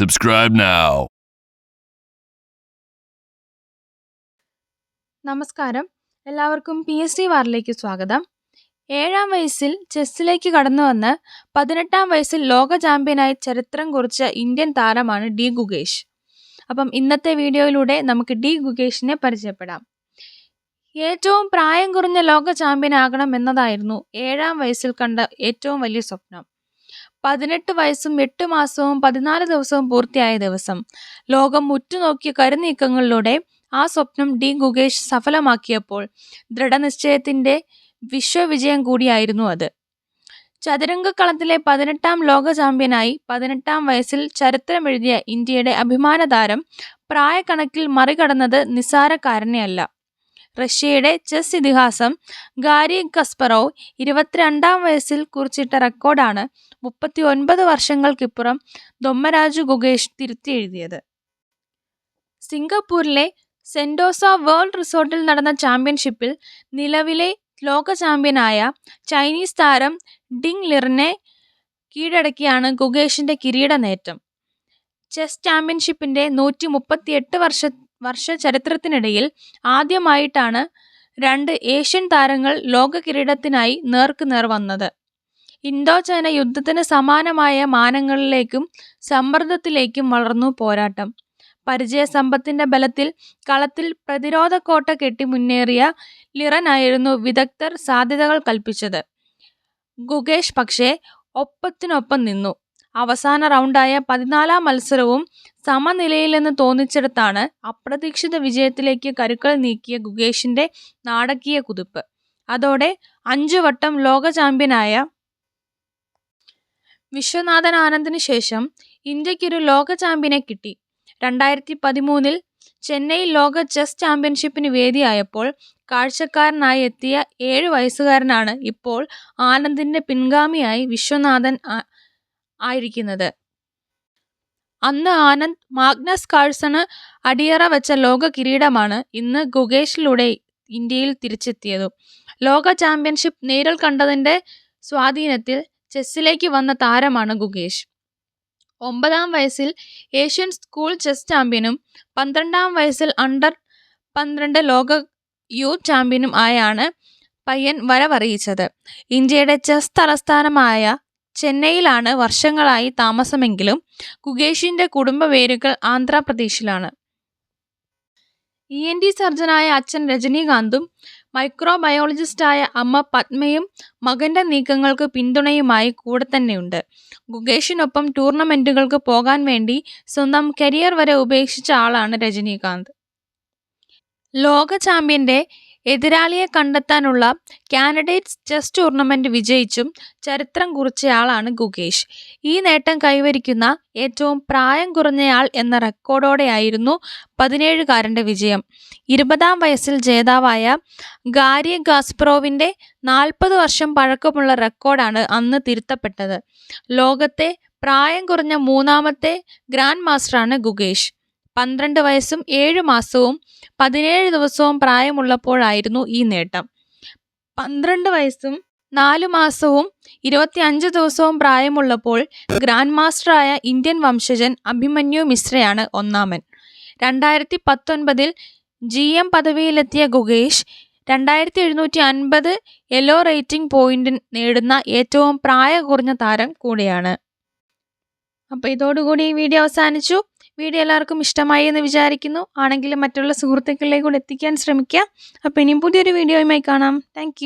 Subscribe now. നമസ്കാരം, എല്ലാവർക്കും PST വാറിലേക്ക് സ്വാഗതം. 7-ാം വയസ്സിൽ ചെസ്സിലേക്ക് കടന്നുവന്ന് 18-ാം വയസ്സിൽ ലോക ചാമ്പ്യനായി ചരിത്രം കുറിച്ച ഇന്ത്യൻ താരമാണ് ഡി ഗുകേഷ്. അപ്പം ഇന്നത്തെ വീഡിയോയിലൂടെ നമുക്ക് ഡി ഗുകേഷിനെ പരിചയപ്പെടാം. ഏറ്റവും പ്രായം കുറഞ്ഞ ലോക ചാമ്പ്യനാകണം എന്നതായിരുന്നു 7-ാം വയസ്സിൽ കണ്ട ഏറ്റവും വലിയ സ്വപ്നം. 18 വയസ്സും 8 മാസവും 14 ദിവസവും പൂർത്തിയായ ദിവസം ലോകം ഉറ്റുനോക്കിയ കരുനീക്കങ്ങളിലൂടെ ആ സ്വപ്നം ഡി ഗുകേഷ് സഫലമാക്കിയപ്പോൾ ദൃഢനിശ്ചയത്തിന്റെ വിശ്വവിജയം കൂടിയായിരുന്നു അത്. ചതുരംഗക്കളത്തിലെ 18-ാം ലോക ചാമ്പ്യനായി 18-ാം വയസ്സിൽ ചരിത്രമെഴുതിയ ഇന്ത്യയുടെ അഭിമാന താരം പ്രായക്കണക്കിൽ മറികടന്നത് നിസ്സാരക്കാരനെയല്ല. റഷ്യയുടെ ചെസ് ഇതിഹാസം ഗാരി കസ്പറോവ് 22-ാം വയസ്സിൽ കുറിച്ചിട്ട റെക്കോർഡാണ് 39 വർഷങ്ങൾക്കിപ്പുറം ദൊമ്മരാജു ഗുകേഷ് തിരുത്തി എഴുതിയത്. സിംഗപ്പൂരിലെ സെന്റോസ വേൾഡ് റിസോർട്ടിൽ നടന്ന ചാമ്പ്യൻഷിപ്പിൽ നിലവിലെ ലോക ചാമ്പ്യനായ ചൈനീസ് താരം ഡിങ് ലിറിനെ കീഴടക്കിയാണ് ഗുകേഷിന്റെ കിരീട നേട്ടം. ചെസ് ചാമ്പ്യൻഷിപ്പിന്റെ 138 വർഷ ചരിത്രത്തിനിടയിൽ ആദ്യമായിട്ടാണ് 2 ഏഷ്യൻ താരങ്ങൾ ലോക കിരീടത്തിനായി നേർക്കുനേർ വന്നത്. ഇൻഡോ ചൈന യുദ്ധത്തിന് സമാനമായ മാനങ്ങളിലേക്കും സമ്മർദ്ദത്തിലേക്കും വളർന്നു പോരാട്ടം. പരിചയസമ്പത്തിന്റെ ബലത്തിൽ കളത്തിൽ പ്രതിരോധ കോട്ട കെട്ടി മുന്നേറിയ ലിറനായിരുന്നു വിദഗ്ധർ സാധ്യതകൾ കൽപ്പിച്ചത്. ഗുകേഷ് പക്ഷേ ഒപ്പത്തിനൊപ്പം നിന്നു. അവസാന റൗണ്ടായ 14-ാം മത്സരവും സമനിലയിലെന്ന് തോന്നിച്ചിടത്താണ് അപ്രതീക്ഷിത വിജയത്തിലേക്ക് കരുക്കൾ നീക്കിയ ഗുകേഷിന്റെ നാടകീയ കുതിപ്പ്. അതോടെ 5 വട്ടം ലോക ചാമ്പ്യനായ വിശ്വനാഥൻ ആനന്ദിന് ശേഷം ഇന്ത്യക്കൊരു ലോക ചാമ്പ്യനെ കിട്ടി. 2013-ൽ ചെന്നൈയിൽ ലോക ചെസ് ചാമ്പ്യൻഷിപ്പിന് വേദിയായപ്പോൾ കാഴ്ചക്കാരനായി എത്തിയ 7 വയസ്സുകാരനാണ് ഇപ്പോൾ ആനന്ദിന്റെ പിൻഗാമിയായി വിശ്വനാഥൻ ആയിരിക്കുന്നത്. അന്ന് ആനന്ദ് മാഗ്നസ് കാൾസണ് അടിയറ വെച്ച ലോക കിരീടമാണ് ഇന്ന് ഗുകേഷിലൂടെ ഇന്ത്യയിൽ തിരിച്ചെത്തിയതും. ലോക ചാമ്പ്യൻഷിപ്പ് നേരിൽ കണ്ടതിന്റെ സ്വാധീനത്തിൽ ചെസ്സിലേക്ക് വന്ന താരമാണ് ഗുകേഷ്. 9-ാം വയസ്സിൽ ഏഷ്യൻ സ്കൂൾ ചെസ് ചാമ്പ്യനും 12-ാം വയസ്സിൽ അണ്ടർ 12 ലോക യൂത്ത് ചാമ്പ്യനും ആയാണ് പയ്യൻ വരവറിയിച്ചത്. ഇന്ത്യയുടെ ചെസ് തലസ്ഥാനമായ ചെന്നൈയിലാണ് വർഷങ്ങളായി താമസമെങ്കിലും ഗുകേഷിന്റെ കുടുംബ വേരുകൾ ആന്ധ്രാപ്രദേശിലാണ്. ENT സർജനായ അച്ഛൻ രജനീകാന്തും മൈക്രോബയോളജിസ്റ്റായ അമ്മ പത്മയും മകന്റെ നീക്കങ്ങൾക്ക് പിന്തുണയുമായി കൂടെ തന്നെയുണ്ട്. ഗുകേഷിനൊപ്പം ടൂർണമെന്റുകൾക്ക് പോകാൻ വേണ്ടി സ്വന്തം കരിയർ വരെ ഉപേക്ഷിച്ച ആളാണ് രജനീകാന്ത്. ലോക ചാമ്പ്യന്റെ എതിരാളിയെ കണ്ടെത്താനുള്ള കാൻഡിഡേറ്റ്സ് ചെസ് ടൂർണമെന്റ് വിജയിച്ചും ചരിത്രം കുറിച്ചയാളാണ് ഗുകേഷ്. ഈ നേട്ടം കൈവരിക്കുന്ന ഏറ്റവും പ്രായം കുറഞ്ഞയാൾ എന്ന റെക്കോർഡോടെയായിരുന്നു 17-കാരന്റെ വിജയം. 20-ാം വയസ്സിൽ ജേതാവായ ഗാരി കാസ്പറോവിന്റെ 40 വർഷം പഴക്കമുള്ള റെക്കോർഡാണ് അന്ന് തിരുത്തപ്പെട്ടത്. ലോകത്തെ പ്രായം കുറഞ്ഞ 3-ാമത്തെ ഗ്രാൻഡ് മാസ്റ്ററാണ് ഗുകേഷ്. 12 വയസ്സും 7 മാസവും 17 ദിവസവും പ്രായമുള്ളപ്പോഴായിരുന്നു ഈ നേട്ടം. 12 വയസ്സും 4 മാസവും 25 ദിവസവും പ്രായമുള്ളപ്പോൾ ഗ്രാൻഡ് മാസ്റ്ററായ ഇന്ത്യൻ വംശജൻ അഭിമന്യു മിശ്രയാണ് ഒന്നാമൻ. 2019-ൽ GM പദവിയിലെത്തിയ ഗുകേഷ് 2750 എലോ റേറ്റിംഗ് പോയിന്റ് നേടുന്ന ഏറ്റവും പ്രായം കുറഞ്ഞ താരം കൂടിയാണ്. അപ്പോൾ ഇതോടുകൂടി ഈ വീഡിയോ അവസാനിച്ചു. വീഡിയോ എല്ലാവർക്കും ഇഷ്ടമായി എന്ന് വിചാരിക്കുന്നു. ആണെങ്കിലും മറ്റുള്ള സുഹൃത്തുക്കളിലേക്ക് കൂടെ എത്തിക്കാൻ ശ്രമിക്കുക. അപ്പോൾ ഇനിയും പുതിയൊരു വീഡിയോയുമായി കാണാം. താങ്ക്